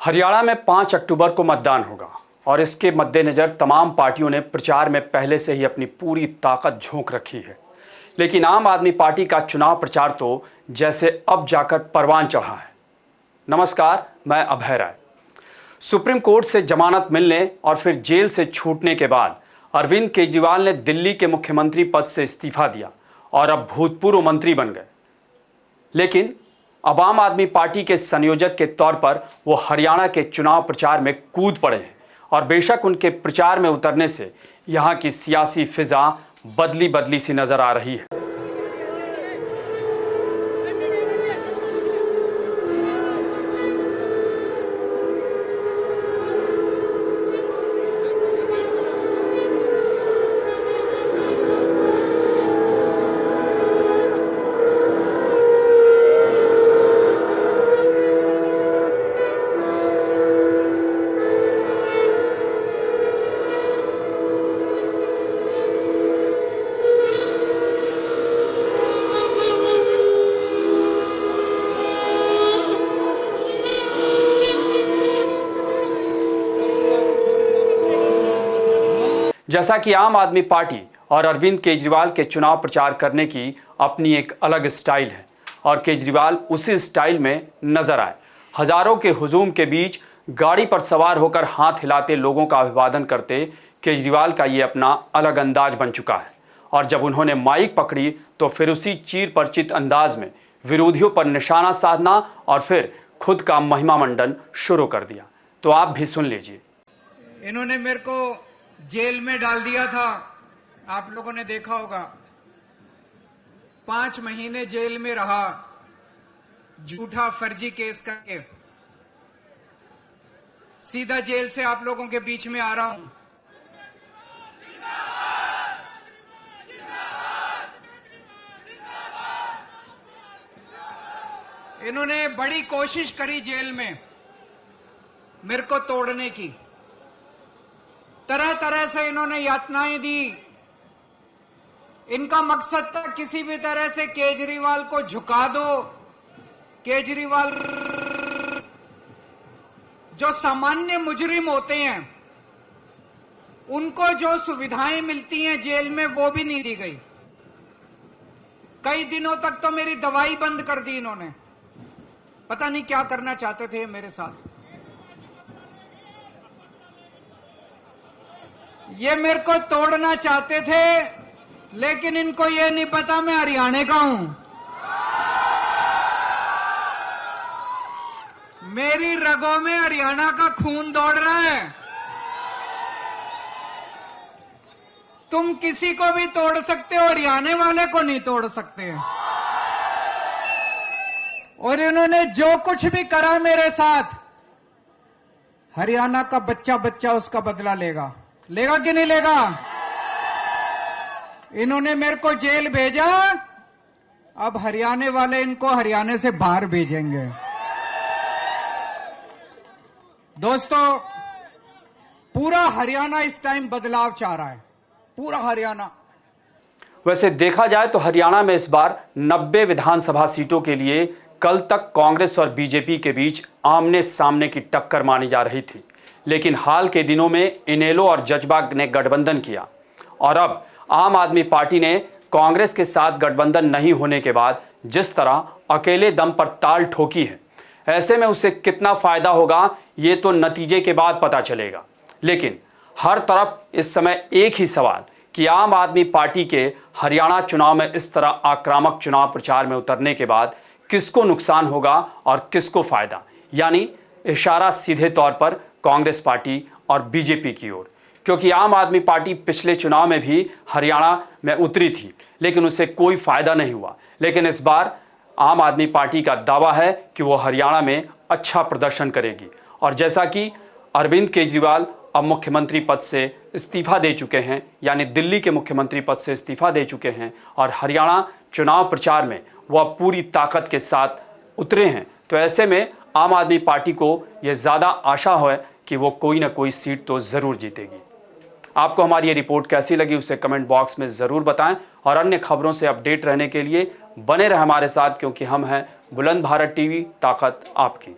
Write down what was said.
हरियाणा में 5 अक्टूबर को मतदान होगा और इसके मद्देनज़र तमाम पार्टियों ने प्रचार में पहले से ही अपनी पूरी ताकत झोंक रखी है। लेकिन आम आदमी पार्टी का चुनाव प्रचार तो जैसे अब जाकर परवान चढ़ा है। नमस्कार, मैं अभय राय। सुप्रीम कोर्ट से जमानत मिलने और फिर जेल से छूटने के बाद अरविंद केजरीवाल ने दिल्ली के मुख्यमंत्री पद से इस्तीफा दिया और अब भूतपूर्व मंत्री बन गए। लेकिन अब आम आदमी पार्टी के संयोजक के तौर पर वो हरियाणा के चुनाव प्रचार में कूद पड़े हैं और बेशक उनके प्रचार में उतरने से यहाँ की सियासी फिजा बदली बदली सी नजर आ रही है। जैसा कि आम आदमी पार्टी और अरविंद केजरीवाल के चुनाव प्रचार करने की अपनी एक अलग स्टाइल है और केजरीवाल उसी स्टाइल में नजर आए। हजारों के हुजूम के बीच गाड़ी पर सवार होकर हाथ हिलाते लोगों का अभिवादन करते केजरीवाल का ये अपना अलग अंदाज बन चुका है। और जब उन्होंने माइक पकड़ी तो फिर उसी चीर परिचित अंदाज में विरोधियों पर निशाना साधना और फिर खुद का महिमा मंडन शुरू कर दिया। तो आप भी सुन लीजिए। इन्होंने मेरे को जेल में डाल दिया था, आप लोगों ने देखा होगा। 5 महीने जेल में रहा, झूठा फर्जी केस करके। सीधा जेल से आप लोगों के बीच में आ रहा हूं। इन्होंने बड़ी कोशिश करी जेल में मेरे को तोड़ने की। तरह तरह से इन्होंने यातनाएं दी। इनका मकसद था किसी भी तरह से केजरीवाल को झुका दो। केजरीवाल जो सामान्य मुजरिम होते हैं उनको जो सुविधाएं मिलती हैं जेल में वो भी नहीं दी गई। कई दिनों तक तो मेरी दवाई बंद कर दी इन्होंने। पता नहीं क्या करना चाहते थे मेरे साथ। ये मेरे को तोड़ना चाहते थे, लेकिन इनको ये नहीं पता मैं हरियाणा का हूं। मेरी रगों में हरियाणा का खून दौड़ रहा है। तुम किसी को भी तोड़ सकते हो, हरियाणा वाले को नहीं तोड़ सकते। और इन्होंने जो कुछ भी करा मेरे साथ, हरियाणा का बच्चा बच्चा उसका बदला लेगा। लेगा कि नहीं लेगा? इन्होंने मेरे को जेल भेजा, अब हरियाणा वाले इनको हरियाणा से बाहर भेजेंगे। दोस्तों, पूरा हरियाणा इस टाइम बदलाव चाह रहा है। पूरा हरियाणा। वैसे देखा जाए तो हरियाणा में इस बार 90 विधानसभा सीटों के लिए कल तक कांग्रेस और बीजेपी के बीच आमने सामने की टक्कर मानी जा रही थी। लेकिन हाल के दिनों में इनेलो और जजबा ने गठबंधन किया और अब आम आदमी पार्टी ने कांग्रेस के साथ गठबंधन नहीं होने के बाद जिस तरह अकेले दम पर ताल ठोकी है, ऐसे में उसे कितना फायदा होगा ये तो नतीजे के बाद पता चलेगा। लेकिन हर तरफ इस समय एक ही सवाल कि आम आदमी पार्टी के हरियाणा चुनाव में इस तरह आक्रामक चुनाव प्रचार में उतरने के बाद किसको नुकसान होगा और किसको फायदा, यानी इशारा सीधे तौर पर कांग्रेस पार्टी और बीजेपी की ओर। क्योंकि आम आदमी पार्टी पिछले चुनाव में भी हरियाणा में उतरी थी, लेकिन उसे कोई फायदा नहीं हुआ। लेकिन इस बार आम आदमी पार्टी का दावा है कि वो हरियाणा में अच्छा प्रदर्शन करेगी। और जैसा कि अरविंद केजरीवाल अब मुख्यमंत्री पद से इस्तीफा दे चुके हैं, यानी दिल्ली के मुख्यमंत्री पद से इस्तीफा दे चुके हैं और हरियाणा चुनाव प्रचार में वह पूरी ताकत के साथ उतरे हैं, तो ऐसे में आम आदमी पार्टी को यह ज़्यादा आशा है कि वो कोई ना कोई सीट तो ज़रूर जीतेगी। आपको हमारी ये रिपोर्ट कैसी लगी उसे कमेंट बॉक्स में ज़रूर बताएं और अन्य खबरों से अपडेट रहने के लिए बने रहें हमारे साथ, क्योंकि हम हैं बुलंद भारत टीवी, ताकत आपकी।